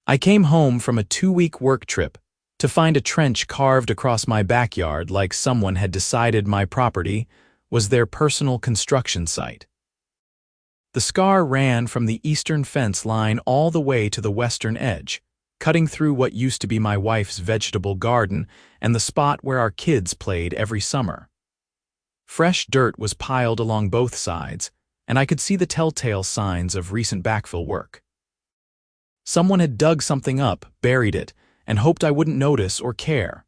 I came home from a 2-week work trip to find a trench carved across my backyard like someone had decided my property was their personal construction site. The scar ran from the eastern fence line all the way to the western edge, cutting through what used to be my wife's vegetable garden and the spot where our kids played every summer. Fresh dirt was piled along both sides, and I could see the telltale signs of recent backfill work. Someone had dug something up, buried it, and hoped I wouldn't notice or care.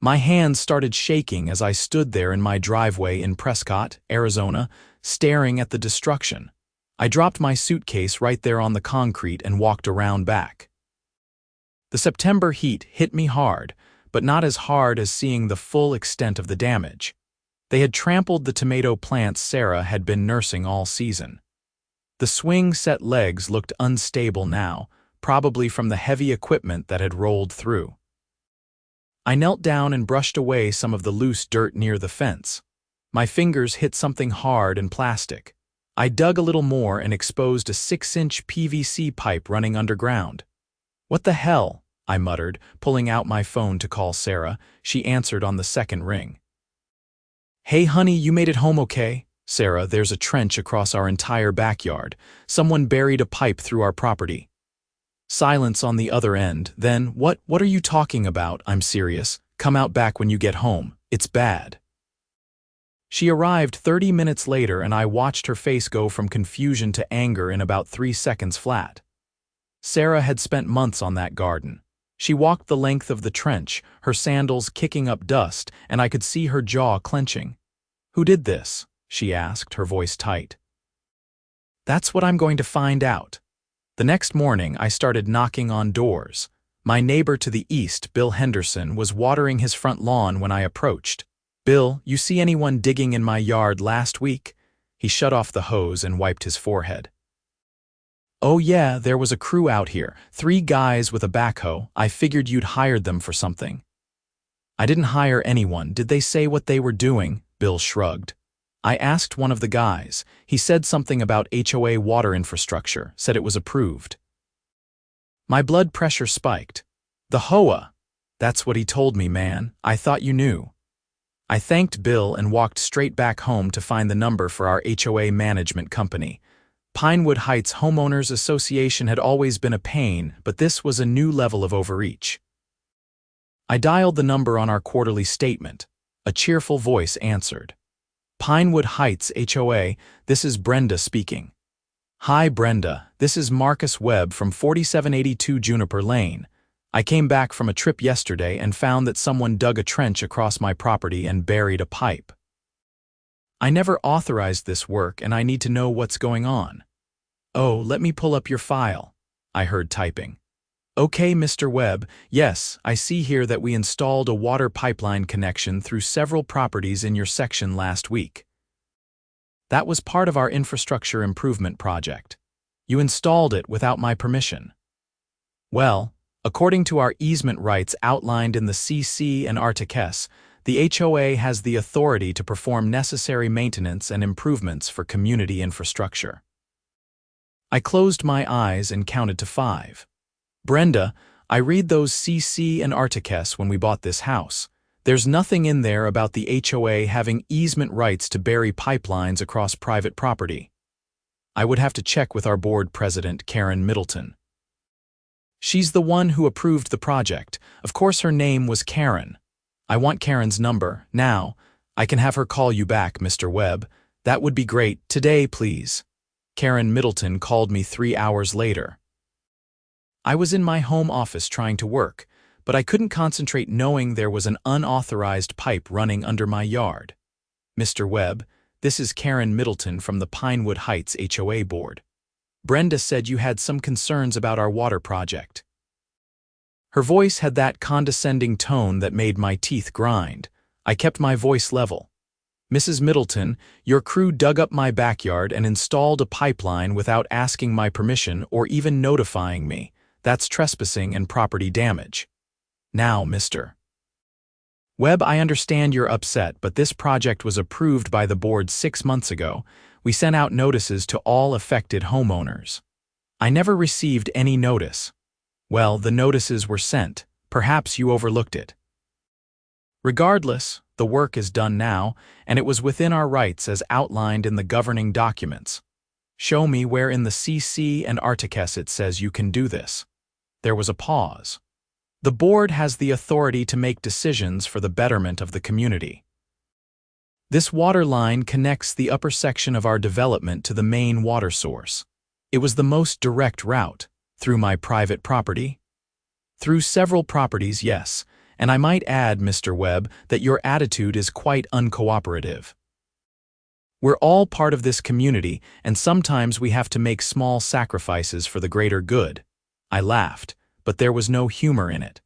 My hands started shaking as I stood there in my driveway in Prescott, Arizona, staring at the destruction. I dropped my suitcase right there on the concrete and walked around back. The September heat hit me hard, but not as hard as seeing the full extent of the damage. They had trampled the tomato plants Sarah had been nursing all season. The swing-set legs looked unstable now, probably from the heavy equipment that had rolled through. I knelt down and brushed away some of the loose dirt near the fence. My fingers hit something hard and plastic. I dug a little more and exposed a 6-inch PVC pipe running underground. "What the hell?" I muttered, pulling out my phone to call Sarah. She answered on the second ring. "Hey honey, you made it home okay?" "Sarah, there's a trench across our entire backyard. Someone buried a pipe through our property." Silence on the other end. Then, What are you talking about? I'm serious. Come out back when you get home. It's bad." She arrived 30 minutes later and I watched her face go from confusion to anger in about 3 seconds flat. Sarah had spent months on that garden. She walked the length of the trench, her sandals kicking up dust, and I could see her jaw clenching. "Who did this?" she asked, her voice tight. "That's what I'm going to find out." The next morning, I started knocking on doors. My neighbor to the east, Bill Henderson, was watering his front lawn when I approached. "Bill, you see anyone digging in my yard last week?" He shut off the hose and wiped his forehead. "Oh yeah, there was a crew out here, 3 guys with a backhoe. I figured you'd hired them for something." "I didn't hire anyone. Did they say what they were doing?" Bill shrugged. "I asked one of the guys. He said something about HOA water infrastructure, said it was approved." My blood pressure spiked. "The HOA. That's what he told me, man. I thought you knew." I thanked Bill and walked straight back home to find the number for our HOA management company. Pinewood Heights Homeowners Association had always been a pain, but this was a new level of overreach. I dialed the number on our quarterly statement. A cheerful voice answered. "Pinewood Heights HOA, this is Brenda speaking." "Hi Brenda, this is Marcus Webb from 4782 Juniper Lane. I came back from a trip yesterday and found that someone dug a trench across my property and buried a pipe. I never authorized this work and I need to know what's going on." "Oh, let me pull up your file," I heard typing. "Okay, Mr. Webb, yes, I see here that we installed a water pipeline connection through several properties in your section last week. That was part of our infrastructure improvement project. You installed it without my permission." "Well, according to our easement rights outlined in the CC and Articles, the HOA has the authority to perform necessary maintenance and improvements for community infrastructure." I closed my eyes and counted to 5. "Brenda, I read those CC and Articles when we bought this house. There's nothing in there about the HOA having easement rights to bury pipelines across private property. I would have to check with our board president, Karen Middleton. She's the one who approved the project. Of course her name was Karen. I want Karen's number, now. I can have her call you back, Mr. Webb. That would be great. Today, please." Karen Middleton called me 3 hours later. I was in my home office trying to work, but I couldn't concentrate knowing there was an unauthorized pipe running under my yard. "Mr. Webb, this is Karen Middleton from the Pinewood Heights HOA board. Brenda said you had some concerns about our water project." Her voice had that condescending tone that made my teeth grind. I kept my voice level. "Mrs. Middleton, your crew dug up my backyard and installed a pipeline without asking my permission or even notifying me. That's trespassing and property damage. Now, Mr. Webb, I understand you're upset, but this project was approved by the board 6 months ago. We sent out notices to all affected homeowners. I never received any notice." Well, the notices were sent. Perhaps you overlooked it. Regardless, the work is done now, and it was within our rights as outlined in the governing documents. Show me where in the CC and Articus it says you can do this. There was a pause. The board has the authority to make decisions for the betterment of the community. This water line connects the upper section of our development to the main water source. It was the most direct route. Through my private property? Through several properties, yes, and I might add, Mr. Webb, that your attitude is quite uncooperative. We're all part of this community, and sometimes we have to make small sacrifices for the greater good. I laughed, but there was no humor in it.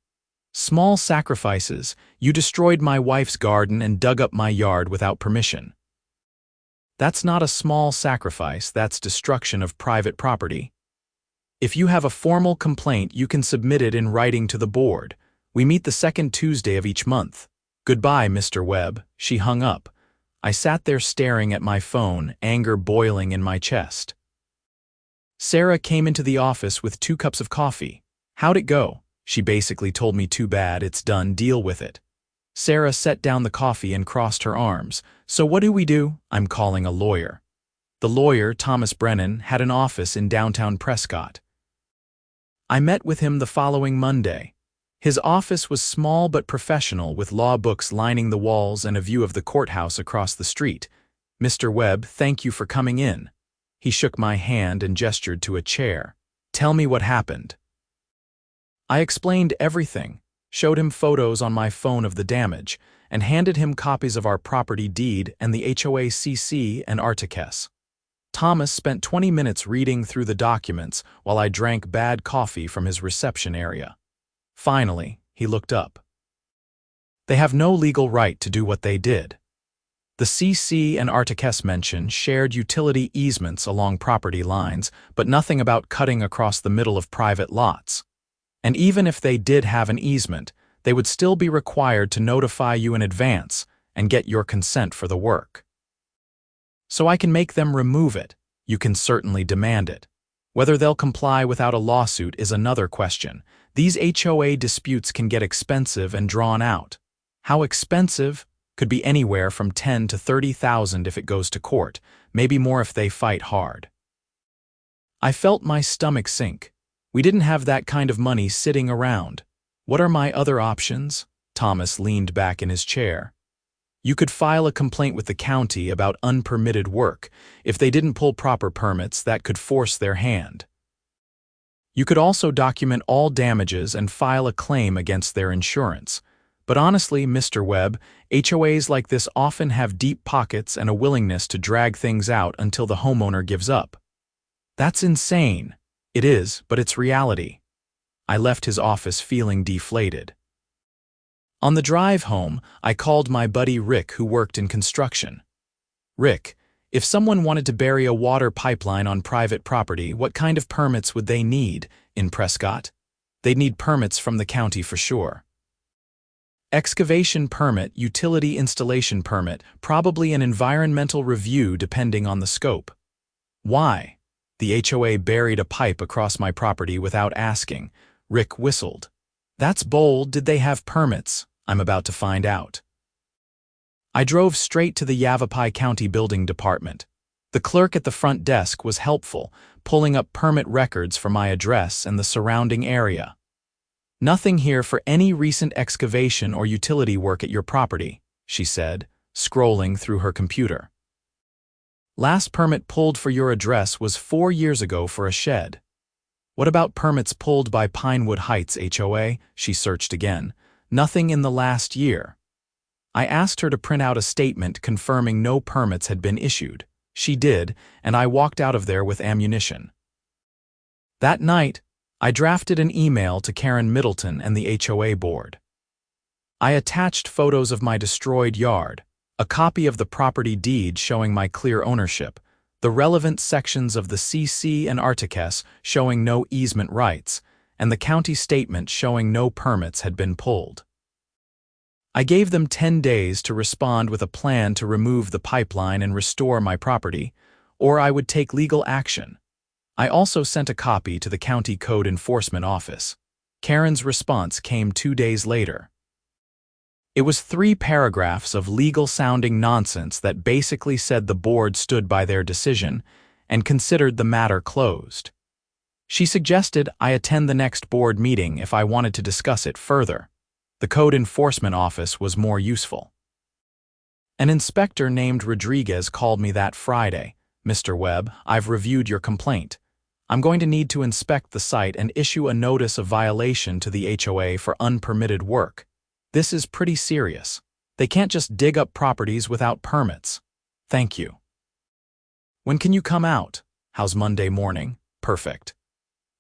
Small sacrifices? You destroyed my wife's garden and dug up my yard without permission. That's not a small sacrifice, that's destruction of private property. If you have a formal complaint, you can submit it in writing to the board. We meet the second Tuesday of each month. Goodbye, Mr. Webb. She hung up. I sat there staring at my phone, anger boiling in my chest. Sarah came into the office with 2 cups of coffee. How'd it go? She basically told me too bad, it's done, deal with it. Sarah set down the coffee and crossed her arms. So what do we do? I'm calling a lawyer. The lawyer, Thomas Brennan, had an office in downtown Prescott. I met with him the following Monday. His office was small but professional, with law books lining the walls and a view of the courthouse across the street. Mr. Webb, thank you for coming in. He shook my hand and gestured to a chair. Tell me what happened. I explained everything, showed him photos on my phone of the damage, and handed him copies of our property deed and the HOA CC and Articus. Thomas spent 20 minutes reading through the documents while I drank bad coffee from his reception area. Finally, he looked up. They have no legal right to do what they did. The CC and Articus mention shared utility easements along property lines, but nothing about cutting across the middle of private lots. And even if they did have an easement, they would still be required to notify you in advance and get your consent for the work. So I can make them remove it. You can certainly demand it. Whether they'll comply without a lawsuit is another question. These HOA disputes can get expensive and drawn out. How expensive? Could be anywhere from $10,000 to $30,000 if it goes to court, maybe more if they fight hard. I felt my stomach sink. We didn't have that kind of money sitting around. What are my other options? Thomas leaned back in his chair. You could file a complaint with the county about unpermitted work. If they didn't pull proper permits, that could force their hand. You could also document all damages and file a claim against their insurance. But honestly, Mr. Webb, HOAs like this often have deep pockets and a willingness to drag things out until the homeowner gives up. That's insane. It is, but it's reality. I left his office feeling deflated. On the drive home, I called my buddy Rick, who worked in construction. Rick, if someone wanted to bury a water pipeline on private property, what kind of permits would they need in Prescott? They'd need permits from the county for sure. Excavation permit, utility installation permit, probably an environmental review depending on the scope. Why? The HOA buried a pipe across my property without asking. Rick whistled. That's bold. Did they have permits? I'm about to find out. I drove straight to the Yavapai County Building Department. The clerk at the front desk was helpful, pulling up permit records for my address and the surrounding area. Nothing here for any recent excavation or utility work at your property, she said, scrolling through her computer. Last permit pulled for your address was 4 years ago for a shed. What about permits pulled by Pinewood Heights HOA? She searched again. Nothing in the last year. I asked her to print out a statement confirming no permits had been issued. She did, and I walked out of there with ammunition. That night, I drafted an email to Karen Middleton and the HOA board. I attached photos of my destroyed yard, a copy of the property deed showing my clear ownership, the relevant sections of the CC and Articus showing no easement rights, and the county statement showing no permits had been pulled. I gave them 10 days to respond with a plan to remove the pipeline and restore my property, or I would take legal action. I also sent a copy to the County Code Enforcement Office. Karen's response came 2 days later. It was 3 paragraphs of legal-sounding nonsense that basically said the board stood by their decision and considered the matter closed. She suggested I attend the next board meeting if I wanted to discuss it further. The code enforcement office was more useful. An inspector named Rodriguez called me that Friday. "Mr. Webb, I've reviewed your complaint. I'm going to need to inspect the site and issue a notice of violation to the HOA for unpermitted work. This is pretty serious. They can't just dig up properties without permits. Thank you." "When can you come out?" "How's Monday morning?" "Perfect."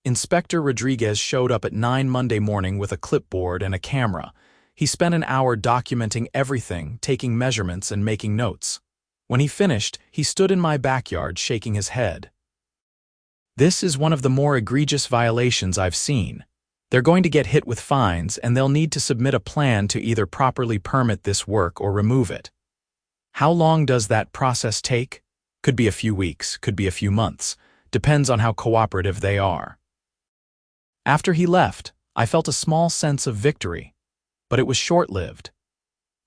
Inspector Rodriguez showed up at 9 Monday morning with a clipboard and a camera. He spent an hour documenting everything, taking measurements and making notes. When he finished, he stood in my backyard shaking his head. "This is one of the more egregious violations I've seen. They're going to get hit with fines, and they'll need to submit a plan to either properly permit this work or remove it." "How long does that process take?" "Could be a few weeks, could be a few months. Depends on how cooperative they are." After he left, I felt a small sense of victory, but it was short-lived.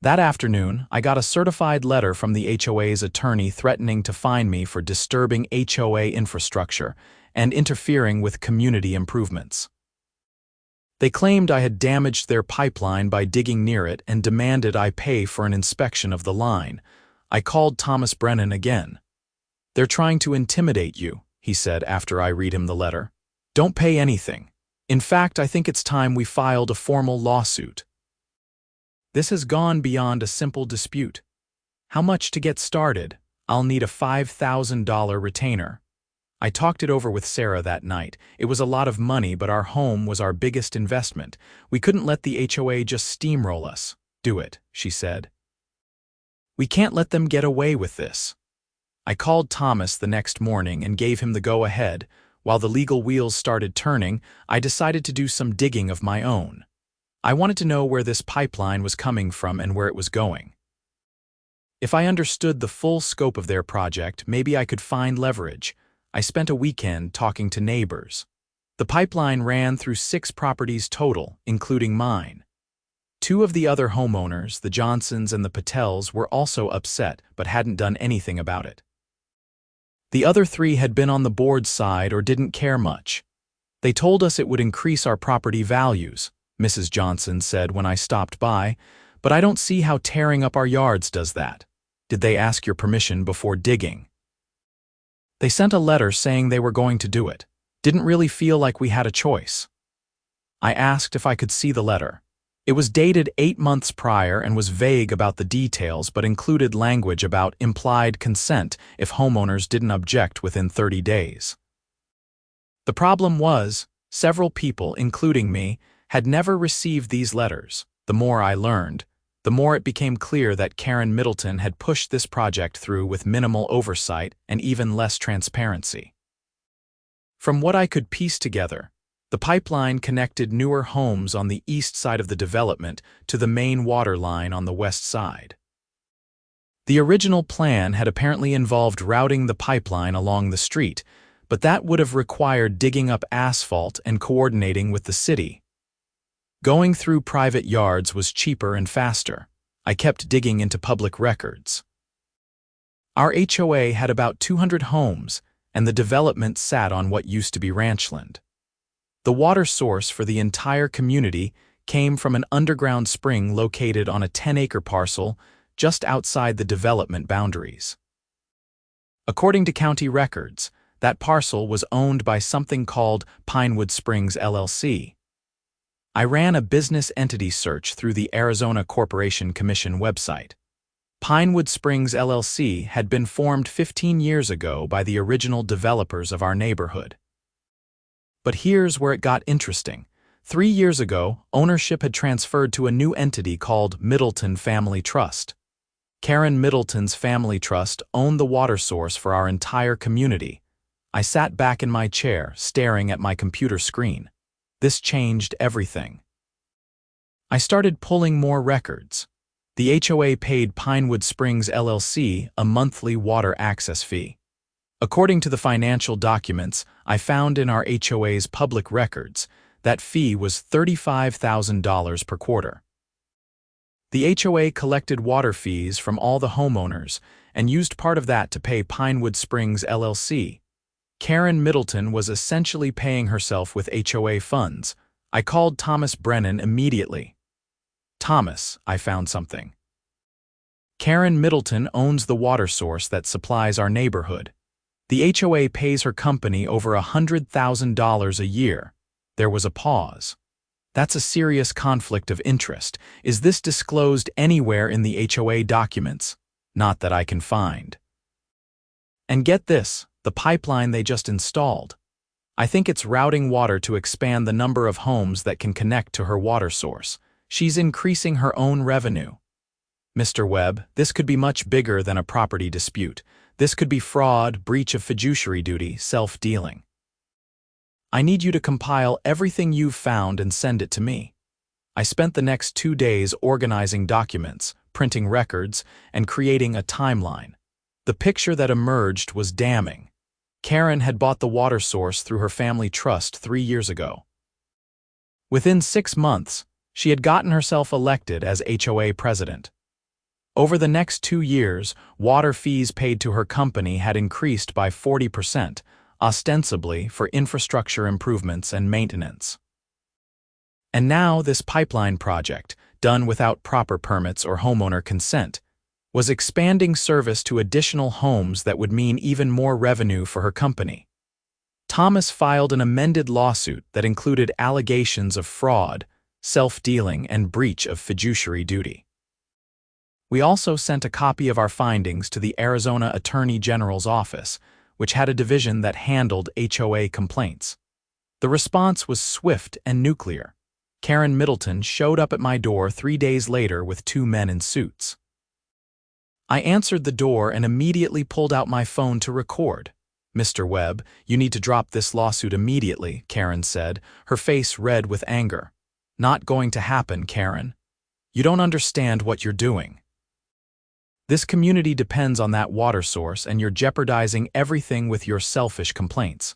That afternoon, I got a certified letter from the HOA's attorney threatening to fine me for disturbing HOA infrastructure and interfering with community improvements. They claimed I had damaged their pipeline by digging near it and demanded I pay for an inspection of the line. I called Thomas Brennan again. "They're trying to intimidate you," he said after I read him the letter. "Don't pay anything. In fact, I think it's time we filed a formal lawsuit. This has gone beyond a simple dispute. How much to get started? I'll need a $5,000 retainer." I talked it over with Sarah that night. It was a lot of money, but our home was our biggest investment. We couldn't let the HOA just steamroll us. "Do it," she said. "We can't let them get away with this." I called Thomas the next morning and gave him the go-ahead. While the legal wheels started turning, I decided to do some digging of my own. I wanted to know where this pipeline was coming from and where it was going. If I understood the full scope of their project, maybe I could find leverage. I spent a weekend talking to neighbors. The pipeline ran through 6 properties total, including mine. 2 of the other homeowners, the Johnsons and the Patels, were also upset but hadn't done anything about it. The other 3 had been on the board's side or didn't care much. They told us it would increase our property values, Mrs. Johnson said when I stopped by, "but I don't see how tearing up our yards does that." "Did they ask your permission before digging?" "They sent a letter saying they were going to do it. Didn't really feel like we had a choice." I asked if I could see the letter. It was dated 8 months prior and was vague about the details but included language about implied consent if homeowners didn't object within 30 days. The problem was, several people, including me, had never received these letters. The more I learned, the more it became clear that Karen Middleton had pushed this project through with minimal oversight and even less transparency. From what I could piece together, the pipeline connected newer homes on the east side of the development to the main water line on the west side. The original plan had apparently involved routing the pipeline along the street, but that would have required digging up asphalt and coordinating with the city. Going through private yards was cheaper and faster. I kept digging into public records. Our HOA had about 200 homes, and the development sat on what used to be ranchland. The water source for the entire community came from an underground spring located on a 10-acre parcel just outside the development boundaries. According to county records, that parcel was owned by something called Pinewood Springs LLC. I ran a business entity search through the Arizona Corporation Commission website. Pinewood Springs LLC had been formed 15 years ago by the original developers of our neighborhood. But here's where it got interesting. 3 years ago, ownership had transferred to a new entity called Middleton Family Trust. Karen Middleton's family trust owned the water source for our entire community. I sat back in my chair, staring at my computer screen. This changed everything. I started pulling more records. The HOA paid Pinewood Springs LLC a monthly water access fee. According to the financial documents I found in our HOA's public records, That fee was $35,000 per quarter. The HOA collected water fees from all the homeowners and used part of that to pay Pinewood Springs LLC. Karen Middleton was essentially paying herself with HOA funds. I called Thomas Brennan immediately. Thomas, I found something. Karen Middleton owns the water source that supplies our neighborhood. The HOA pays her company over $100,000 a year. There was a pause. That's a serious conflict of interest. Is this disclosed anywhere in the HOA documents? Not that I can find. And get this, the pipeline they just installed. I think it's routing water to expand the number of homes that can connect to her water source. She's increasing her own revenue. Mr. Webb, this could be much bigger than a property dispute. This could be fraud, breach of fiduciary duty, self-dealing. I need you to compile everything you've found and send it to me. I spent the next 2 days organizing documents, printing records, and creating a timeline. The picture that emerged was damning. Karen had bought the water source through her family trust 3 years ago. Within 6 months, she had gotten herself elected as HOA president. Over the next 2 years, water fees paid to her company had increased by 40%, ostensibly for infrastructure improvements and maintenance. And now this pipeline project, done without proper permits or homeowner consent, was expanding service to additional homes that would mean even more revenue for her company. Thomas filed an amended lawsuit that included allegations of fraud, self-dealing, and breach of fiduciary duty. We also sent a copy of our findings to the Arizona Attorney General's office, which had a division that handled HOA complaints. The response was swift and nuclear. Karen Middleton showed up at my door 3 days later with 2 men in suits. I answered the door and immediately pulled out my phone to record. "Mr. Webb, you need to drop this lawsuit immediately," Karen said, her face red with anger. "Not going to happen, Karen. You don't understand what you're doing. This community depends on that water source, and you're jeopardizing everything with your selfish complaints."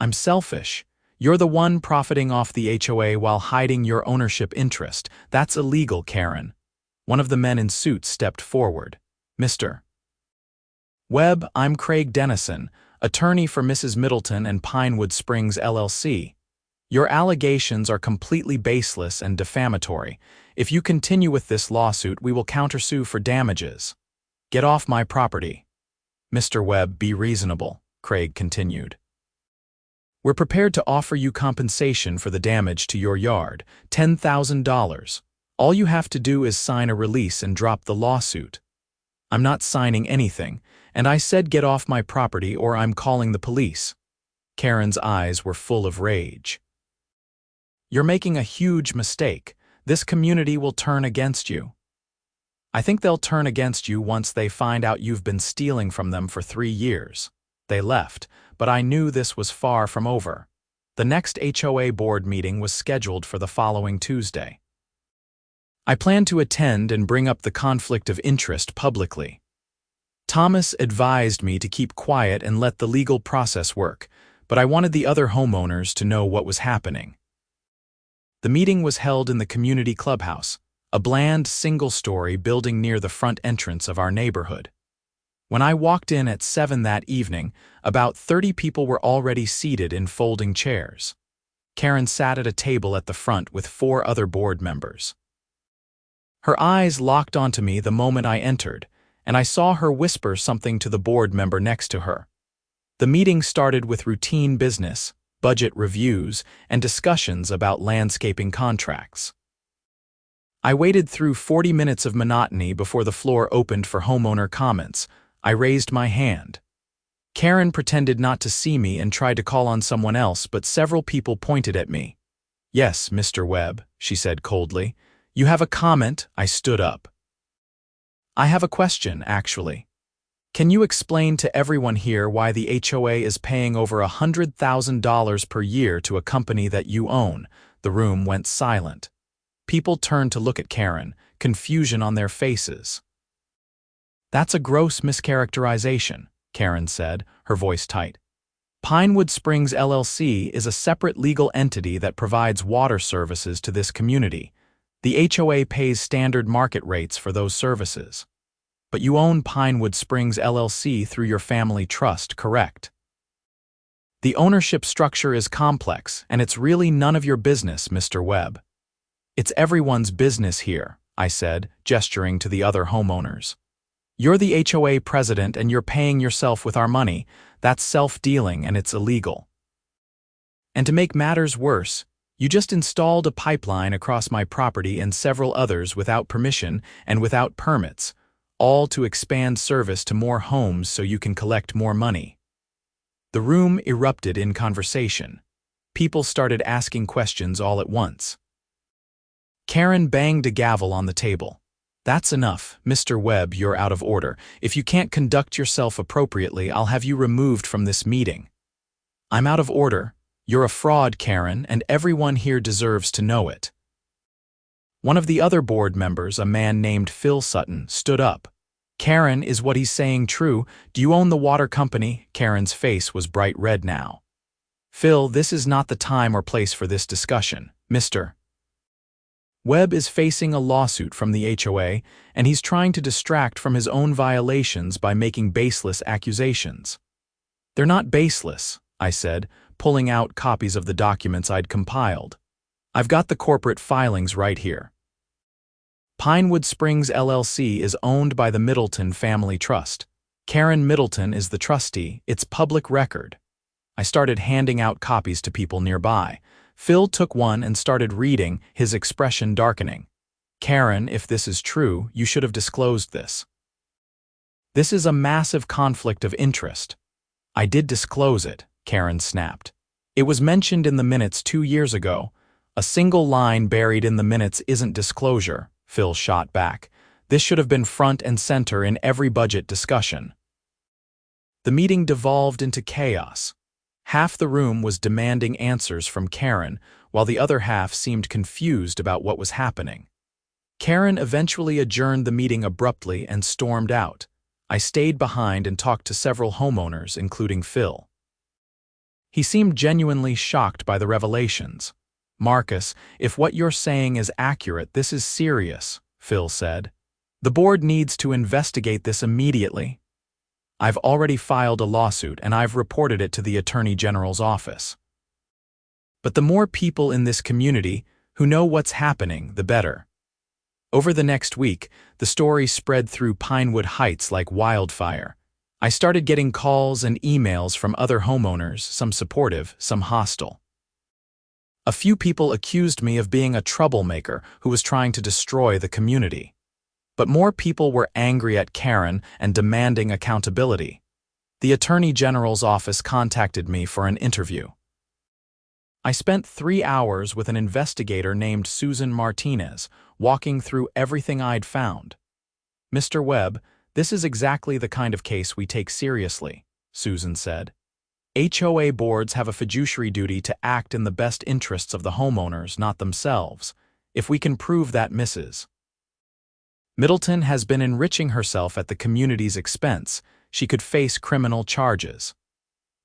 "I'm selfish. You're the one profiting off the HOA while hiding your ownership interest. That's illegal, Karen." One of the men in suits stepped forward. "Mr. Webb, I'm Craig Dennison, attorney for Mrs. Middleton and Pinewood Springs LLC. Your allegations are completely baseless and defamatory. If you continue with this lawsuit, we will countersue for damages. Get off my property." "Mr. Webb, be reasonable," Craig continued. "We're prepared to offer you compensation for the damage to your yard, $10,000. All you have to do is sign a release and drop the lawsuit." "I'm not signing anything, and I said get off my property or I'm calling the police." Karen's eyes were full of rage. "You're making a huge mistake. This community will turn against you." "I think they'll turn against you once they find out you've been stealing from them for 3 years. They left, but I knew this was far from over. The next HOA board meeting was scheduled for the following Tuesday. I planned to attend and bring up the conflict of interest publicly. Thomas advised me to keep quiet and let the legal process work, but I wanted the other homeowners to know what was happening. The meeting was held in the community clubhouse, a bland single-story building near the front entrance of our neighborhood. When I walked in at 7 that evening, about 30 people were already seated in folding chairs. Karen sat at a table at the front with 4 other board members. Her eyes locked onto me the moment I entered, and I saw her whisper something to the board member next to her. The meeting started with routine business, budget reviews, and discussions about landscaping contracts. I waited through 40 minutes of monotony before the floor opened for homeowner comments. I raised my hand. Karen pretended not to see me and tried to call on someone else, but several people pointed at me. "Yes, Mr. Webb," she said coldly. "You have a comment?" I stood up. "I have a question, actually. Can you explain to everyone here why the HOA is paying over $100,000 per year to a company that you own?" The room went silent. People turned to look at Karen, confusion on their faces. "That's a gross mischaracterization," Karen said, her voice tight. Pinewood Springs LLC is a separate legal entity that provides water services to this community. The HOA pays standard market rates for those services. But you own Pinewood Springs LLC through your family trust, correct? The ownership structure is complex, and it's really none of your business, Mr. Webb. It's everyone's business here, I said, gesturing to the other homeowners. You're the HOA president and you're paying yourself with our money. That's self-dealing and it's illegal. And to make matters worse, you just installed a pipeline across my property and several others without permission and without permits, all to expand service to more homes so you can collect more money. The room erupted in conversation. People started asking questions all at once. Karen banged a gavel on the table. That's enough, Mr. Webb, you're out of order. If you can't conduct yourself appropriately, I'll have you removed from this meeting. I'm out of order. You're a fraud, Karen, and everyone here deserves to know it. One of the other board members, a man named Phil Sutton, stood up. Karen, is what he's saying true? Do you own the water company? Karen's face was bright red now. Phil, this is not the time or place for this discussion, Mr. Webb is facing a lawsuit from the HOA, and he's trying to distract from his own violations by making baseless accusations. They're not baseless, I said, pulling out copies of the documents I'd compiled. I've got the corporate filings right here. Pinewood Springs LLC is owned by the Middleton Family Trust. Karen Middleton is the trustee. It's public record. I started handing out copies to people nearby. Phil took one and started reading, his expression darkening. Karen, if this is true, you should have disclosed this. This is a massive conflict of interest. I did disclose it, Karen snapped. It was mentioned in the minutes 2 years ago. A single line buried in the minutes isn't disclosure, Phil shot back. This should have been front and center in every budget discussion. The meeting devolved into chaos. Half the room was demanding answers from Karen, while the other half seemed confused about what was happening. Karen eventually adjourned the meeting abruptly and stormed out. I stayed behind and talked to several homeowners, including Phil. He seemed genuinely shocked by the revelations. Marcus, if what you're saying is accurate, this is serious, Phil said. The board needs to investigate this immediately. I've already filed a lawsuit and I've reported it to the Attorney General's office. But the more people in this community who know what's happening, the better. Over the next week, the story spread through Pinewood Heights like wildfire. I started getting calls and emails from other homeowners, some supportive, some hostile. A few people accused me of being a troublemaker who was trying to destroy the community. But more people were angry at Karen and demanding accountability. The Attorney General's office contacted me for an interview. I spent 3 hours with an investigator named Susan Martinez, walking through everything I'd found. Mr. Webb, this is exactly the kind of case we take seriously, Susan said. HOA boards have a fiduciary duty to act in the best interests of the homeowners, not themselves. If we can prove that, Mrs. Middleton has been enriching herself at the community's expense. She could face criminal charges.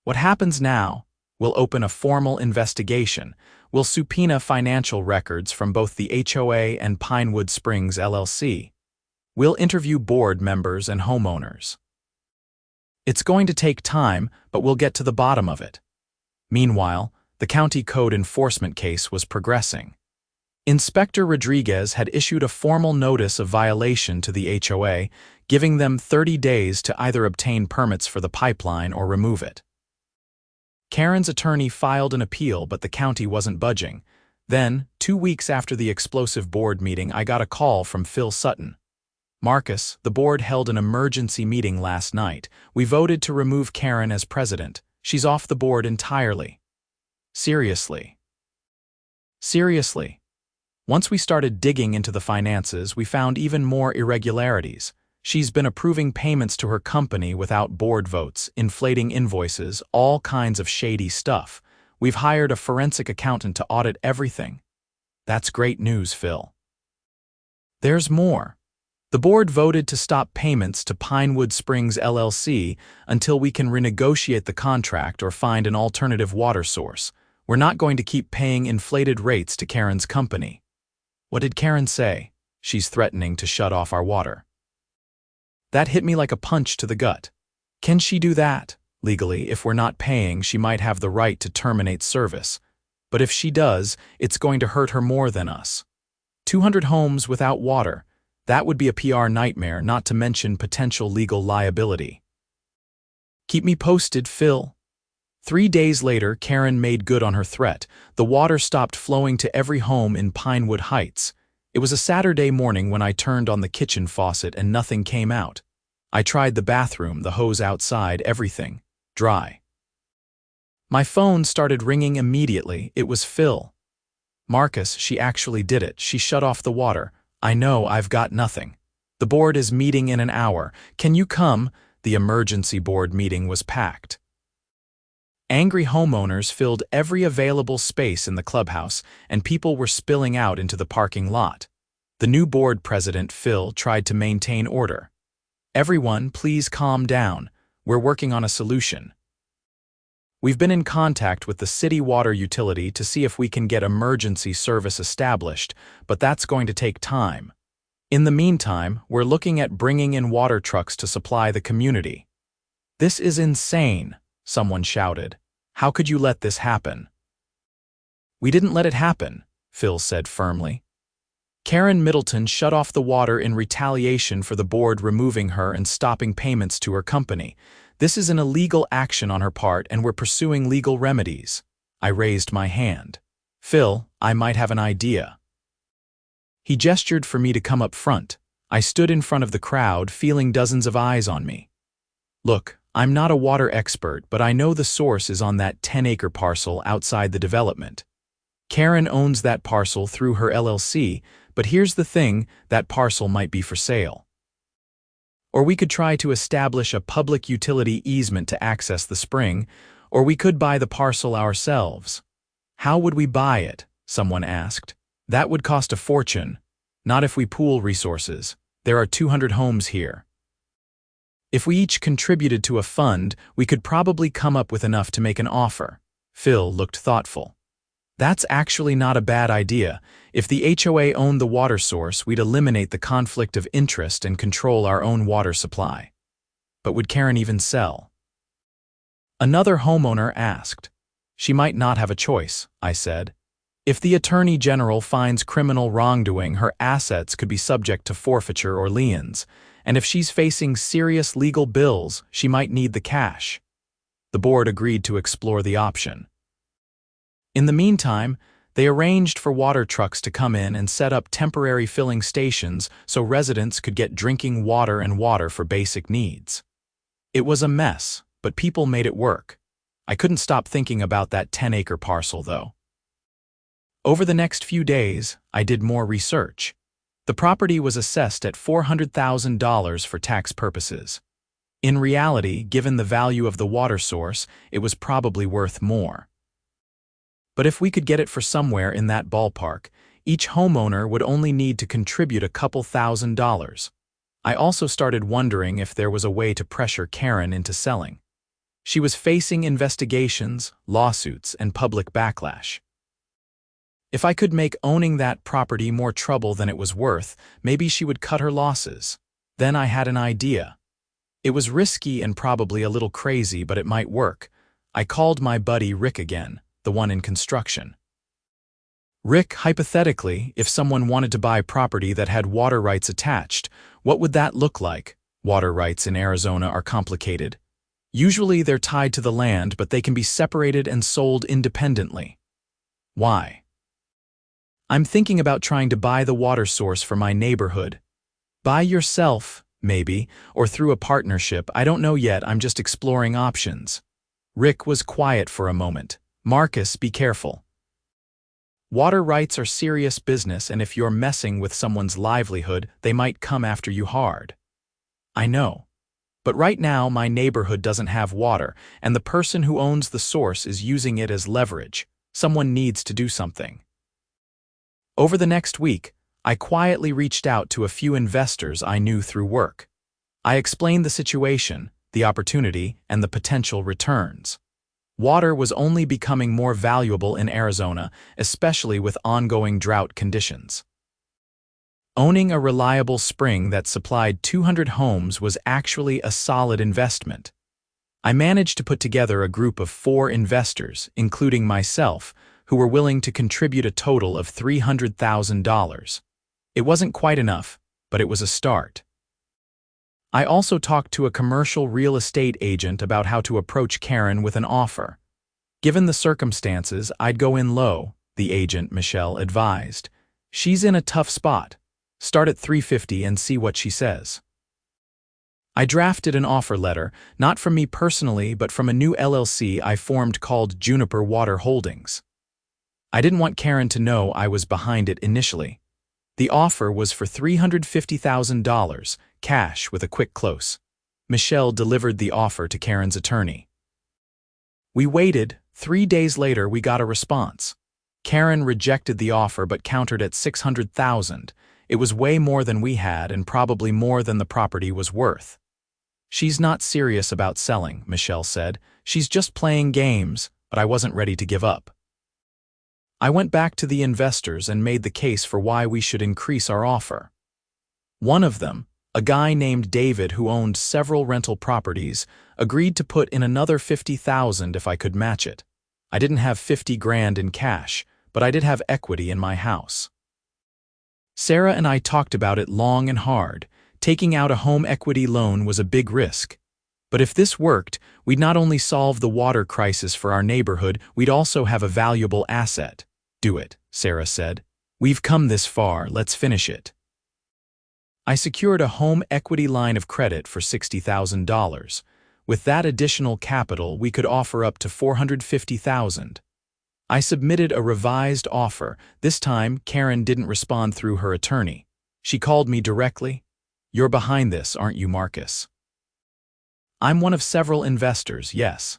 What happens now? We'll open a formal investigation. We'll subpoena financial records from both the HOA and Pinewood Springs LLC. We'll interview board members and homeowners. It's going to take time, but we'll get to the bottom of it. Meanwhile, the county code enforcement case was progressing. Inspector Rodriguez had issued a formal notice of violation to the HOA, giving them 30 days to either obtain permits for the pipeline or remove it. Karen's attorney filed an appeal, but the county wasn't budging. Then, 2 weeks after the explosive board meeting, I got a call from Phil Sutton. Marcus, the board held an emergency meeting last night. We voted to remove Karen as president. She's off the board entirely. Seriously. Seriously. Once we started digging into the finances, we found even more irregularities. She's been approving payments to her company without board votes, inflating invoices, all kinds of shady stuff. We've hired a forensic accountant to audit everything. That's great news, Phil. There's more. The board voted to stop payments to Pinewood Springs LLC until we can renegotiate the contract or find an alternative water source. We're not going to keep paying inflated rates to Karen's company. What did Karen say? She's threatening to shut off our water. That hit me like a punch to the gut. Can she do that? Legally, if we're not paying, she might have the right to terminate service. But if she does, it's going to hurt her more than us. 200 homes without water. That would be a PR nightmare, not to mention potential legal liability. Keep me posted, Phil. 3 days later, Karen made good on her threat. The water stopped flowing to every home in Pinewood Heights. It was a Saturday morning when I turned on the kitchen faucet and nothing came out. I tried the bathroom, the hose outside, everything. Dry. My phone started ringing immediately. It was Phil. Marcus, she actually did it. She shut off the water. I know, I've got nothing. The board is meeting in an hour. Can you come? The emergency board meeting was packed. Angry homeowners filled every available space in the clubhouse, and people were spilling out into the parking lot. The new board president, Phil, tried to maintain order. Everyone, please calm down. We're working on a solution. We've been in contact with the city water utility to see if we can get emergency service established, but that's going to take time. In the meantime, we're looking at bringing in water trucks to supply the community. This is insane, someone shouted. How could you let this happen? We didn't let it happen, Phil said firmly. Karen Middleton shut off the water in retaliation for the board removing her and stopping payments to her company. This is an illegal action on her part, and we're pursuing legal remedies. I raised my hand. Phil, I might have an idea. He gestured for me to come up front. I stood in front of the crowd, feeling dozens of eyes on me. Look, I'm not a water expert, but I know the source is on that 10-acre parcel outside the development. Karen owns that parcel through her LLC, but here's the thing, that parcel might be for sale. Or we could try to establish a public utility easement to access the spring, or we could buy the parcel ourselves. How would we buy it? Someone asked. That would cost a fortune. Not if we pool resources. There are 200 homes here. If we each contributed to a fund, we could probably come up with enough to make an offer. Phil looked thoughtful. That's actually not a bad idea. If the HOA owned the water source, we'd eliminate the conflict of interest and control our own water supply. But would Karen even sell? Another homeowner asked. She might not have a choice, I said. If the Attorney General finds criminal wrongdoing, her assets could be subject to forfeiture or liens, and if she's facing serious legal bills, she might need the cash. The board agreed to explore the option. In the meantime, they arranged for water trucks to come in and set up temporary filling stations so residents could get drinking water and water for basic needs. It was a mess, but people made it work. I couldn't stop thinking about that 10-acre parcel, though. Over the next few days, I did more research. The property was assessed at $400,000 for tax purposes. In reality, given the value of the water source, it was probably worth more. But if we could get it for somewhere in that ballpark, each homeowner would only need to contribute a couple $1,000s. I also started wondering if there was a way to pressure Karen into selling. She was facing investigations, lawsuits, and public backlash. If I could make owning that property more trouble than it was worth, maybe she would cut her losses. Then I had an idea. It was risky and probably a little crazy, but it might work. I called my buddy Rick again, the one in construction. Rick, hypothetically, if someone wanted to buy property that had water rights attached, what would that look like? Water rights in Arizona are complicated. Usually they're tied to the land, but they can be separated and sold independently. Why? I'm thinking about trying to buy the water source for my neighborhood. Buy yourself, maybe, or through a partnership. I don't know yet, I'm just exploring options. Rick was quiet for a moment. Marcus, be careful. Water rights are serious business, and if you're messing with someone's livelihood, they might come after you hard. I know. But right now, my neighborhood doesn't have water, and the person who owns the source is using it as leverage. Someone needs to do something. Over the next week, I quietly reached out to a few investors I knew through work. I explained the situation, the opportunity, and the potential returns. Water was only becoming more valuable in Arizona, especially with ongoing drought conditions. Owning a reliable spring that supplied 200 homes was actually a solid investment. I managed to put together a group of 4 investors, including myself, who were willing to contribute a total of $300,000. It wasn't quite enough, but it was a start. I also talked to a commercial real estate agent about how to approach Karen with an offer. Given the circumstances, I'd go in low, the agent, Michelle, advised. She's in a tough spot. Start at $350 and see what she says. I drafted an offer letter, not from me personally, but from a new LLC I formed called Juniper Water Holdings. I didn't want Karen to know I was behind it initially. The offer was for $350,000, cash with a quick close. Michelle delivered the offer to Karen's attorney. We waited. 3 days later, we got a response. Karen rejected the offer but countered at $600,000. It was way more than we had and probably more than the property was worth. She's not serious about selling, Michelle said. She's just playing games, but I wasn't ready to give up. I went back to the investors and made the case for why we should increase our offer. One of them, a guy named David who owned several rental properties, agreed to put in another $50,000 if I could match it. I didn't have $50,000 in cash, but I did have equity in my house. Sarah and I talked about it long and hard. Taking out a home equity loan was a big risk. But if this worked, we'd not only solve the water crisis for our neighborhood, we'd also have a valuable asset. Do it, Sarah said. We've come this far, let's finish it. I secured a home equity line of credit for $60,000. With that additional capital, we could offer up to $450,000. I submitted a revised offer. This time, Karen didn't respond through her attorney. She called me directly. You're behind this, aren't you, Marcus? I'm one of several investors, yes.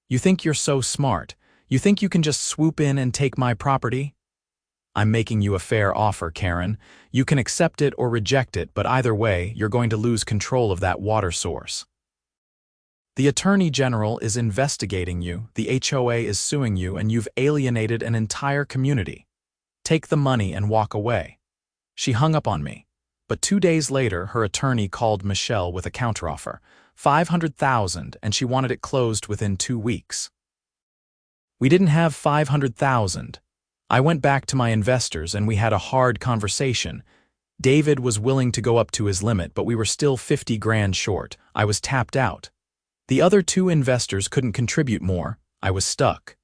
You think you're so smart. You think you can just swoop in and take my property? I'm making you a fair offer, Karen. You can accept it or reject it, but either way, you're going to lose control of that water source. The Attorney General is investigating you, the HOA is suing you, and you've alienated an entire community. Take the money and walk away. She hung up on me. But 2 days later, her attorney called Michelle with a counteroffer, $500,000, and she wanted it closed within 2 weeks. We didn't have $500,000. I went back to my investors and we had a hard conversation. David was willing to go up to his limit, but we were still $50,000 short. I was tapped out. The other 2 investors couldn't contribute more. I was stuck.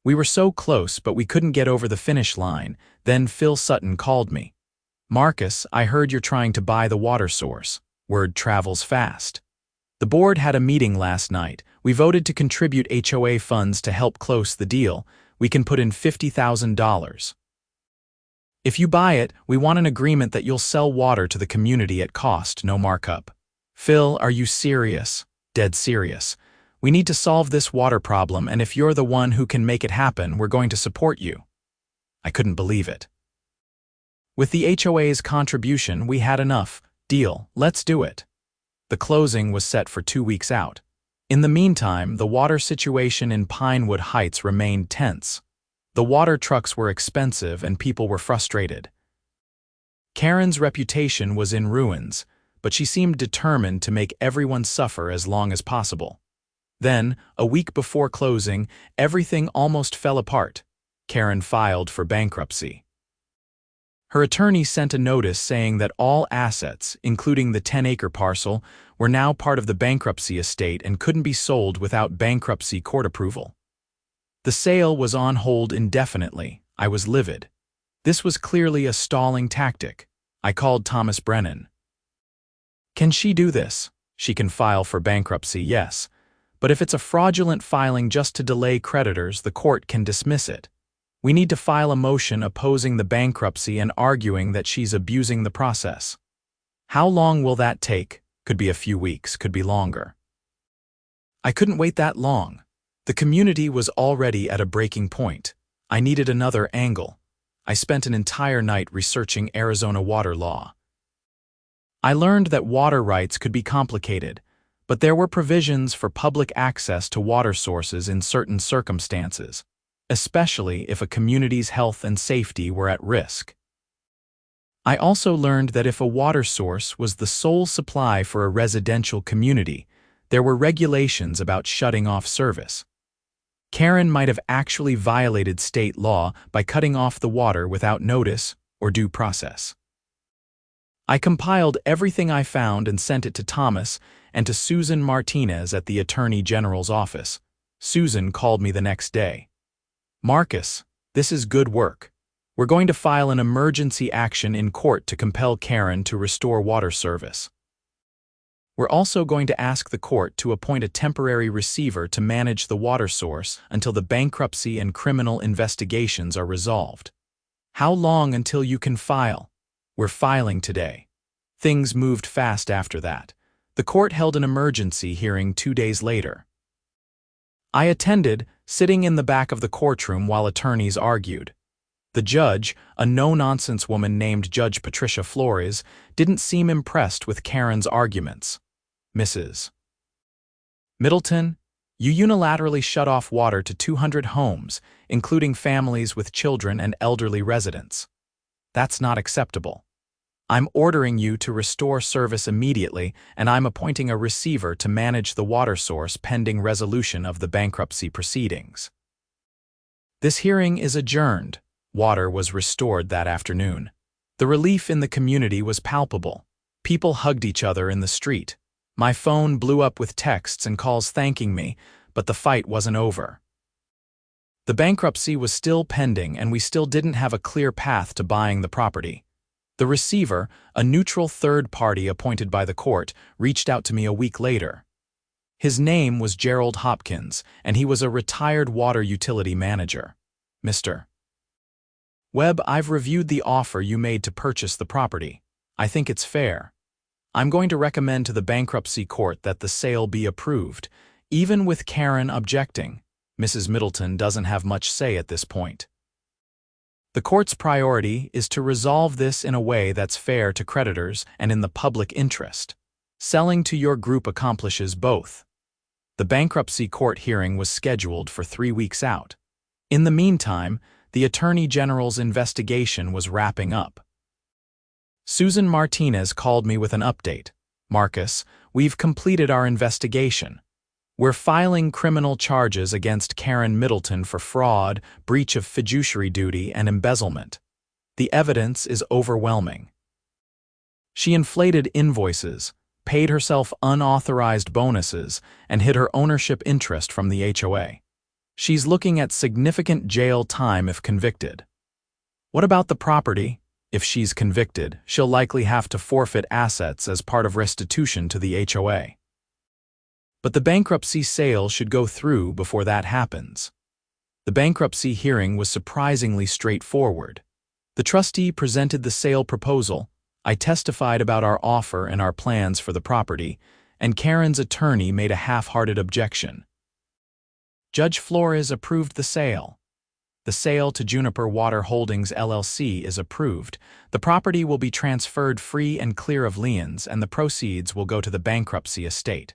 We were so close, but we couldn't get over the finish line. Then Phil Sutton called me. Marcus, I heard you're trying to buy the water source. Word travels fast. The board had a meeting last night. We voted to contribute HOA funds to help close the deal. We can put in $50,000. If you buy it, we want an agreement that you'll sell water to the community at cost, no markup. Phil, are you serious? Dead serious. We need to solve this water problem, and if you're the one who can make it happen, we're going to support you. I couldn't believe it. With the HOA's contribution, we had enough. Deal, let's do it. The closing was set for 2 weeks out. In the meantime, the water situation in Pinewood Heights remained tense. The water trucks were expensive and people were frustrated. Karen's reputation was in ruins, but she seemed determined to make everyone suffer as long as possible. Then, a week before closing, everything almost fell apart. Karen filed for bankruptcy. Her attorney sent a notice saying that all assets, including the 10-acre parcel, were now part of the bankruptcy estate and couldn't be sold without bankruptcy court approval. The sale was on hold indefinitely. I was livid. This was clearly a stalling tactic. I called Thomas Brennan. Can she do this? She can file for bankruptcy, yes. But if it's a fraudulent filing just to delay creditors, the court can dismiss it. We need to file a motion opposing the bankruptcy and arguing that she's abusing the process. How long will that take? Could be a few weeks, could be longer. I couldn't wait that long. The community was already at a breaking point. I needed another angle. I spent an entire night researching Arizona water law. I learned that water rights could be complicated, but there were provisions for public access to water sources in certain circumstances, especially if a community's health and safety were at risk. I also learned that if a water source was the sole supply for a residential community, there were regulations about shutting off service. Karen might have actually violated state law by cutting off the water without notice or due process. I compiled everything I found and sent it to Thomas and to Susan Martinez at the Attorney General's office. Susan called me the next day. "Marcus, this is good work. We're going to file an emergency action in court to compel Karen to restore water service. We're also going to ask the court to appoint a temporary receiver to manage the water source until the bankruptcy and criminal investigations are resolved." "How long until you can file?" "We're filing today." Things moved fast after that. The court held an emergency hearing 2 days later. I attended, sitting in the back of the courtroom while attorneys argued. The judge, a no-nonsense woman named Judge Patricia Flores, didn't seem impressed with Karen's arguments. "Mrs. Middleton, you unilaterally shut off water to 200 homes, including families with children and elderly residents. That's not acceptable. I'm ordering you to restore service immediately, and I'm appointing a receiver to manage the water source pending resolution of the bankruptcy proceedings." This hearing is adjourned. Water was restored that afternoon. The relief in the community was palpable. People hugged each other in the street. My phone blew up with texts and calls thanking me, but the fight wasn't over. The bankruptcy was still pending, and we still didn't have a clear path to buying the property. The receiver, a neutral third party appointed by the court, reached out to me a week later. His name was Gerald Hopkins, and he was a retired water utility manager. "Mr. Webb, I've reviewed the offer you made to purchase the property. I think it's fair. I'm going to recommend to the bankruptcy court that the sale be approved, even with Karen objecting. Mrs. Middleton doesn't have much say at this point. The court's priority is to resolve this in a way that's fair to creditors and in the public interest. Selling to your group accomplishes both." The bankruptcy court hearing was scheduled for 3 weeks out. In the meantime, the Attorney General's investigation was wrapping up. Susan Martinez called me with an update. "Marcus, we've completed our investigation. We're filing criminal charges against Karen Middleton for fraud, breach of fiduciary duty, and embezzlement. The evidence is overwhelming. She inflated invoices, paid herself unauthorized bonuses, and hid her ownership interest from the HOA. She's looking at significant jail time if convicted. What about the property? If she's convicted, she'll likely have to forfeit assets as part of restitution to the HOA. But the bankruptcy sale should go through before that happens." The bankruptcy hearing was surprisingly straightforward. The trustee presented the sale proposal, I testified about our offer and our plans for the property, and Karen's attorney made a half-hearted objection. Judge Flores approved the sale. The sale to Juniper Water Holdings LLC is approved. The property will be transferred free and clear of liens, and the proceeds will go to the bankruptcy estate.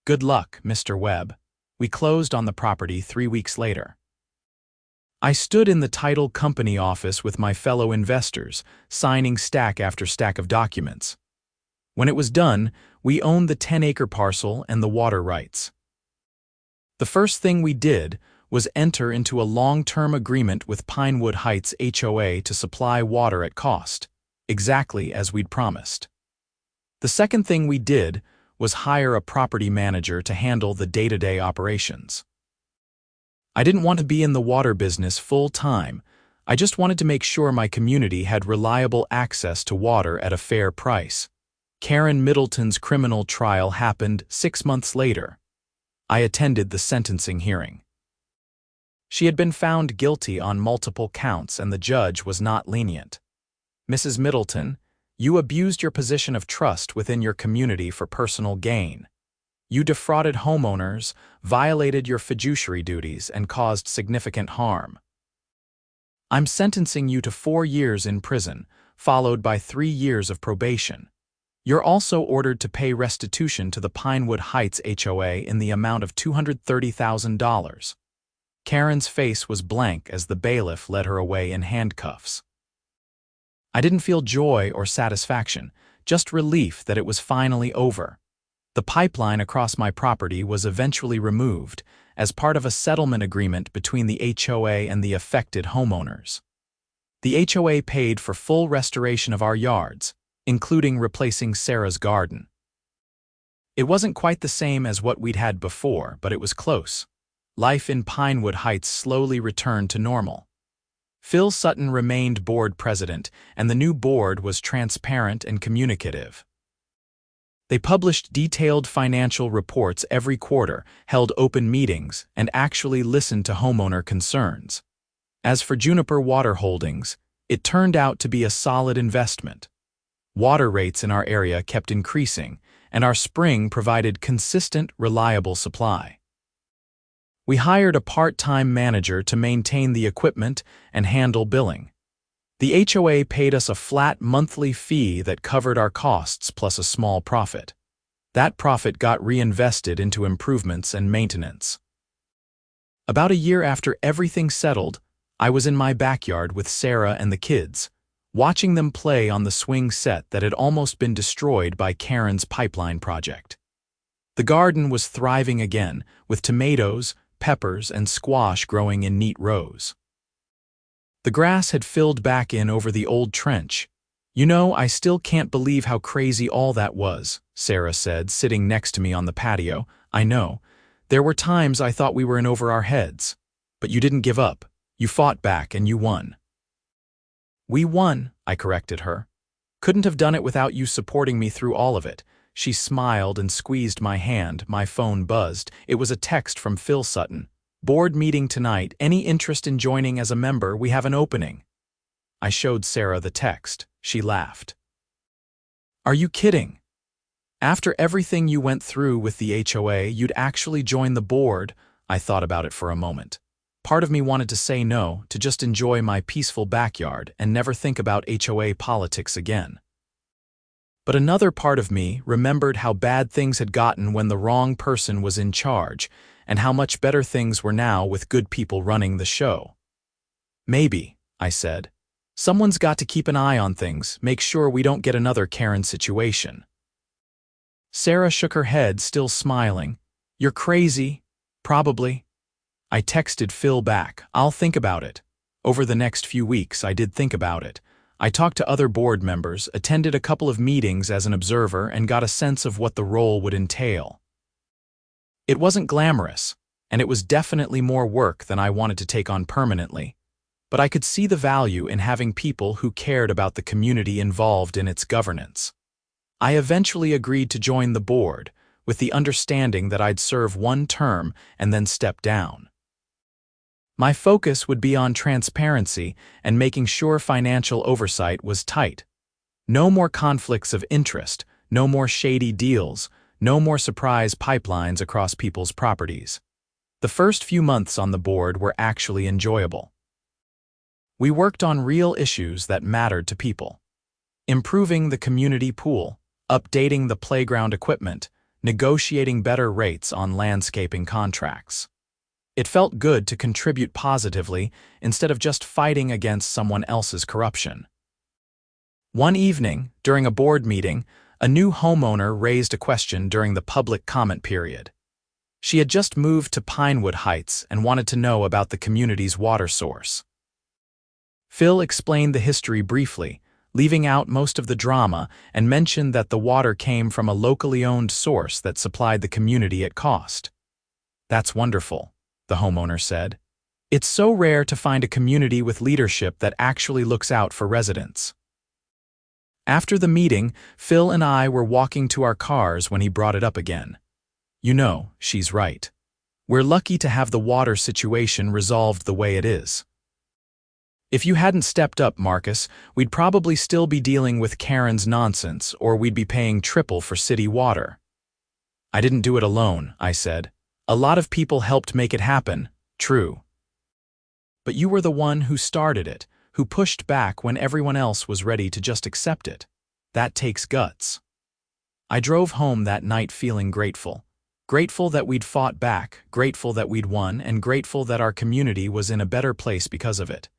Good luck, Mr. Webb. We closed on the property 3 weeks later. I stood in the title company office with my fellow investors, signing stack after stack of documents. When it was done, we owned the 10-acre parcel and the water rights. The first thing we did was enter into a long-term agreement with Pinewood Heights HOA to supply water at cost, exactly as we'd promised. The second thing we did was hire a property manager to handle the day-to-day operations. I didn't want to be in the water business full-time. I just wanted to make sure my community had reliable access to water at a fair price. Karen Middleton's criminal trial happened 6 months later. I attended the sentencing hearing. She had been found guilty on multiple counts, and the judge was not lenient. "Mrs. Middleton, you abused your position of trust within your community for personal gain. You defrauded homeowners, violated your fiduciary duties, and caused significant harm. I'm sentencing you to 4 years in prison, followed by 3 years of probation. You're also ordered to pay restitution to the Pinewood Heights HOA in the amount of $230,000. Karen's face was blank as the bailiff led her away in handcuffs. I didn't feel joy or satisfaction, just relief that it was finally over. The pipeline across my property was eventually removed as part of a settlement agreement between the HOA and the affected homeowners. The HOA paid for full restoration of our yards, including replacing Sarah's garden. It wasn't quite the same as what we'd had before, but it was close. Life in Pinewood Heights slowly returned to normal. Phil Sutton remained board president, and the new board was transparent and communicative. They published detailed financial reports every quarter, held open meetings, and actually listened to homeowner concerns. As for Juniper Water Holdings, it turned out to be a solid investment. Water rates in our area kept increasing, and our spring provided consistent, reliable supply. We hired a part-time manager to maintain the equipment and handle billing. The HOA paid us a flat monthly fee that covered our costs plus a small profit. That profit got reinvested into improvements and maintenance. About a year after everything settled, I was in my backyard with Sarah and the kids, watching them play on the swing set that had almost been destroyed by Karen's pipeline project. The garden was thriving again, with tomatoes, peppers, and squash growing in neat rows. The grass had filled back in over the old trench. "You know, I still can't believe how crazy all that was," Sarah said, sitting next to me on the patio. "I know. There were times I thought we were in over our heads. But you didn't give up. You fought back and you won." "We won," I corrected her. "Couldn't have done it without you supporting me through all of it." She smiled and squeezed my hand. My phone buzzed. It was a text from Phil Sutton. "Board meeting tonight. Any interest in joining as a member? We have an opening." I showed Sarah the text. She laughed. "Are you kidding? After everything you went through with the HOA, you'd actually join the board?" I thought about it for a moment. Part of me wanted to say no, to just enjoy my peaceful backyard and never think about HOA politics again. But another part of me remembered how bad things had gotten when the wrong person was in charge, and how much better things were now with good people running the show. "Maybe," I said. "Someone's got to keep an eye on things, make sure we don't get another Karen situation." Sarah shook her head, still smiling. "You're crazy. Probably." I texted Phil back. "I'll think about it." Over the next few weeks, I did think about it. I talked to other board members, attended a couple of meetings as an observer, and got a sense of what the role would entail. It wasn't glamorous, and it was definitely more work than I wanted to take on permanently, but I could see the value in having people who cared about the community involved in its governance. I eventually agreed to join the board, with the understanding that I'd serve one term and then step down. My focus would be on transparency and making sure financial oversight was tight. No more conflicts of interest, no more shady deals, no more surprise pipelines across people's properties. The first few months on the board were actually enjoyable. We worked on real issues that mattered to people. Improving the community pool, updating the playground equipment, negotiating better rates on landscaping contracts. It felt good to contribute positively instead of just fighting against someone else's corruption. One evening, during a board meeting, a new homeowner raised a question during the public comment period. She had just moved to Pinewood Heights and wanted to know about the community's water source. Phil explained the history briefly, leaving out most of the drama, and mentioned that the water came from a locally owned source that supplied the community at cost. "That's wonderful," the homeowner said. "It's so rare to find a community with leadership that actually looks out for residents." After the meeting, Phil and I were walking to our cars when he brought it up again. "You know, she's right. We're lucky to have the water situation resolved the way it is. If you hadn't stepped up, Marcus, we'd probably still be dealing with Karen's nonsense, or we'd be paying triple for city water." "I didn't do it alone," I said. "A lot of people helped make it happen." "True. But you were the one who started it, who pushed back when everyone else was ready to just accept it. That takes guts. I drove home that night feeling grateful. Grateful that we'd fought back, grateful that we'd won, and grateful that our community was in a better place because of it.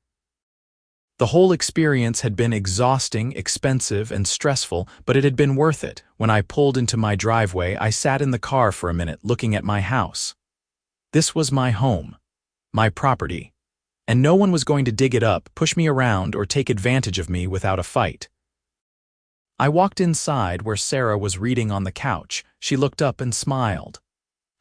The whole experience had been exhausting, expensive, and stressful, but it had been worth it. When I pulled into my driveway, I sat in the car for a minute looking at my house. This was my home, my property, and no one was going to dig it up, push me around, or take advantage of me without a fight. I walked inside where Sarah was reading on the couch. She looked up and smiled.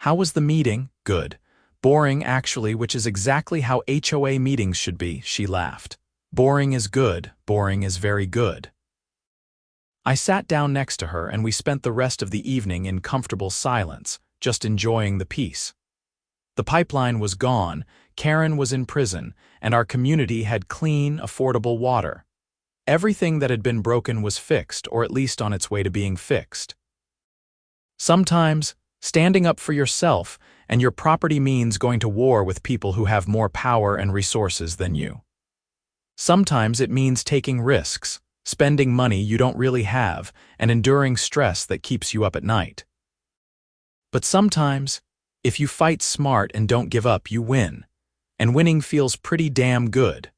"How was the meeting?" "Good. Boring, actually, which is exactly how HOA meetings should be," she laughed. "Boring is good. Boring is very good." I sat down next to her and we spent the rest of the evening in comfortable silence, just enjoying the peace. The pipeline was gone, Karen was in prison, and our community had clean, affordable water. Everything that had been broken was fixed, or at least on its way to being fixed. Sometimes, standing up for yourself and your property means going to war with people who have more power and resources than you. Sometimes it means taking risks, spending money you don't really have, and enduring stress that keeps you up at night. But sometimes, if you fight smart and don't give up, you win. And winning feels pretty damn good.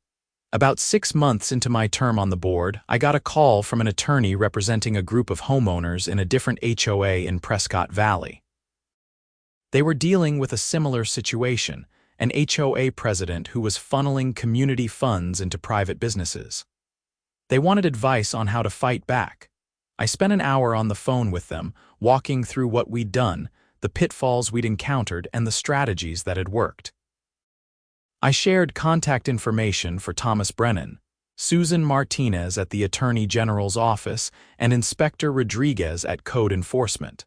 About 6 months into my term on the board, I got a call from an attorney representing a group of homeowners in a different HOA in Prescott Valley. They were dealing with a similar situation, an HOA president who was funneling community funds into private businesses. They wanted advice on how to fight back. I spent an hour on the phone with them, walking through what we'd done, the pitfalls we'd encountered, and the strategies that had worked. I shared contact information for Thomas Brennan, Susan Martinez at the Attorney General's office, and Inspector Rodriguez at Code Enforcement.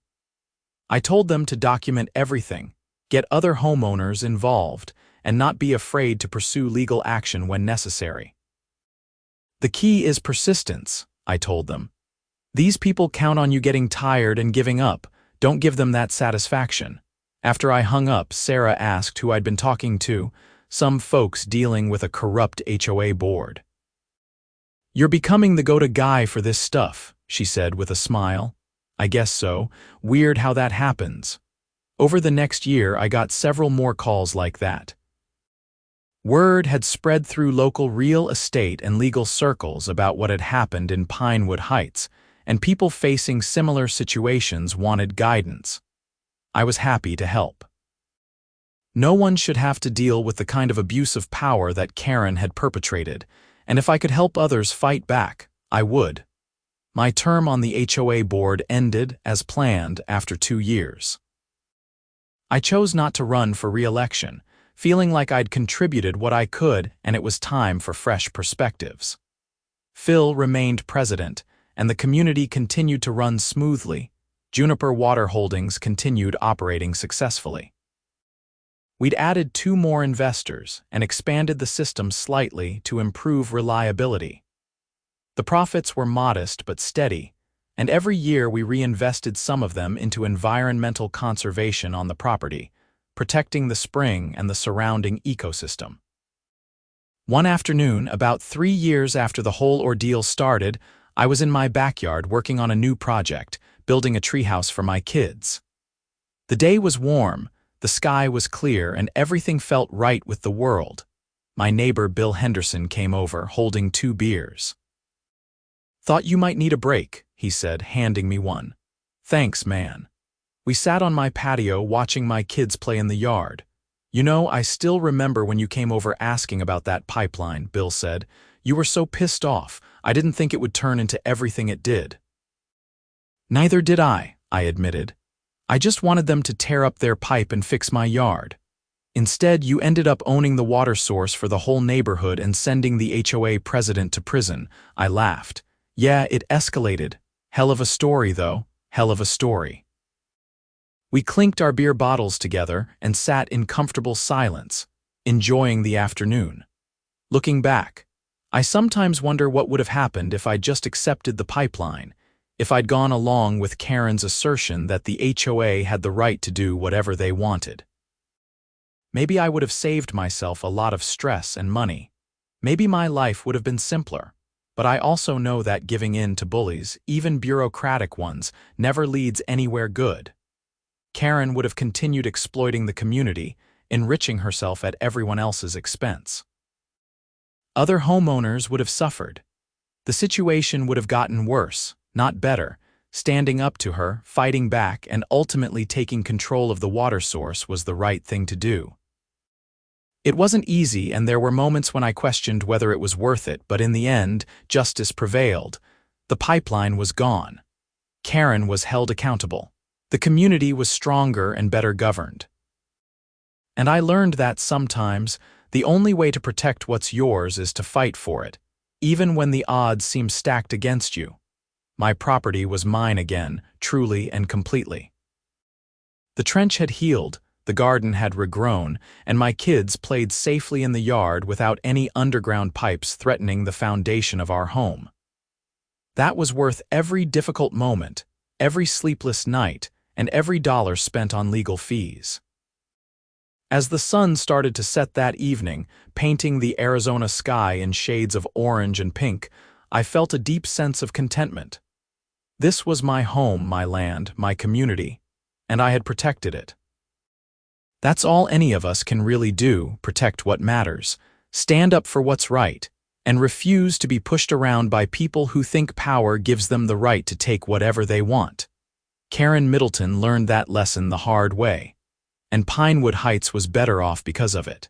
I told them to document everything, get other homeowners involved, and not be afraid to pursue legal action when necessary. The key is persistence, I told them. These people count on you getting tired and giving up. Don't give them that satisfaction. After I hung up, Sarah asked who I'd been talking to. Some folks dealing with a corrupt HOA board. "You're becoming the go-to guy for this stuff," she said with a smile. "I guess so. Weird how that happens." Over the next year, I got several more calls like that. Word had spread through local real estate and legal circles about what had happened in Pinewood Heights, and people facing similar situations wanted guidance. I was happy to help. No one should have to deal with the kind of abuse of power that Karen had perpetrated, and if I could help others fight back, I would. My term on the HOA board ended, as planned, after 2 years. I chose not to run for re-election, feeling like I'd contributed what I could and it was time for fresh perspectives. Phil remained president, and the community continued to run smoothly. Juniper Water Holdings continued operating successfully. We'd added 2 more investors and expanded the system slightly to improve reliability. The profits were modest but steady, and every year we reinvested some of them into environmental conservation on the property, protecting the spring and the surrounding ecosystem. One afternoon, about 3 years after the whole ordeal started, I was in my backyard working on a new project, building a treehouse for my kids. The day was warm, the sky was clear, and everything felt right with the world. My neighbor Bill Henderson came over, holding 2 beers. "Thought you might need a break," he said, handing me one. "Thanks, man." We sat on my patio watching my kids play in the yard. "You know, I still remember when you came over asking about that pipeline," Bill said. "You were so pissed off. I didn't think it would turn into everything it did." "Neither did I admitted. "I just wanted them to tear up their pipe and fix my yard. Instead, you ended up owning the water source for the whole neighborhood and sending the HOA president to prison." I laughed. "Yeah, it escalated. Hell of a story, though. Hell of a story." We clinked our beer bottles together and sat in comfortable silence, enjoying the afternoon. Looking back, I sometimes wonder what would have happened if I'd just accepted the pipeline, if I'd gone along with Karen's assertion that the HOA had the right to do whatever they wanted. Maybe I would have saved myself a lot of stress and money. Maybe my life would have been simpler. But I also know that giving in to bullies, even bureaucratic ones, never leads anywhere good. Karen would have continued exploiting the community, enriching herself at everyone else's expense. Other homeowners would have suffered. The situation would have gotten worse, not better. Standing up to her, fighting back, and ultimately taking control of the water source was the right thing to do. It wasn't easy, and there were moments when I questioned whether it was worth it, but in the end, justice prevailed. The pipeline was gone. Karen was held accountable. The community was stronger and better governed. And I learned that sometimes, the only way to protect what's yours is to fight for it, even when the odds seem stacked against you. My property was mine again, truly and completely. The trench had healed, the garden had regrown, and my kids played safely in the yard without any underground pipes threatening the foundation of our home. That was worth every difficult moment, every sleepless night, and every dollar spent on legal fees. As the sun started to set that evening, painting the Arizona sky in shades of orange and pink, I felt a deep sense of contentment. This was my home, my land, my community, and I had protected it. That's all any of us can really do, protect what matters, stand up for what's right, and refuse to be pushed around by people who think power gives them the right to take whatever they want. Karen Middleton learned that lesson the hard way, and Pinewood Heights was better off because of it.